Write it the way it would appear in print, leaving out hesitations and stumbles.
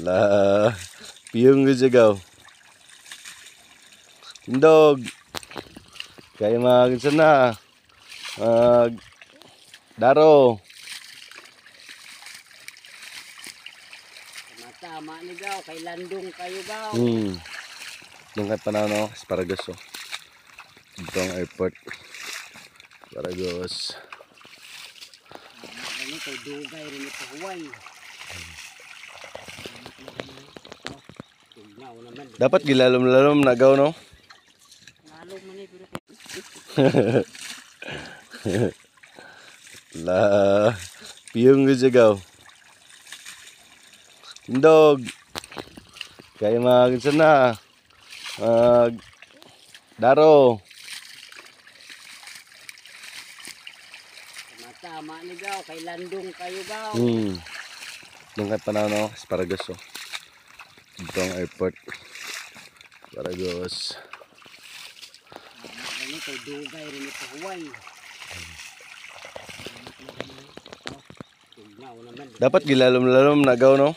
La, piyong gajagaw. Tindog. Kaya sana. Daro. Tama ni gaw, kay landong kayo gaw. Doon kay Panao, no? Asparagus, oh. Dito ang airport. Asparagus. Ano kay dugay rin ito huway. Dapat gilalom-lalom na gaw, no? Lalong man eh, pero La, piyong gajagaw. Tindog. Kaya sana. Daro. tama ni gaw, kay landong kayo gaw. Doon kay Panao, no? Asparagus, oh. Dito ang airport. Asparagus. Ano kay dugay rin ito huway. Dapat gilalom-lalom na gaw, no?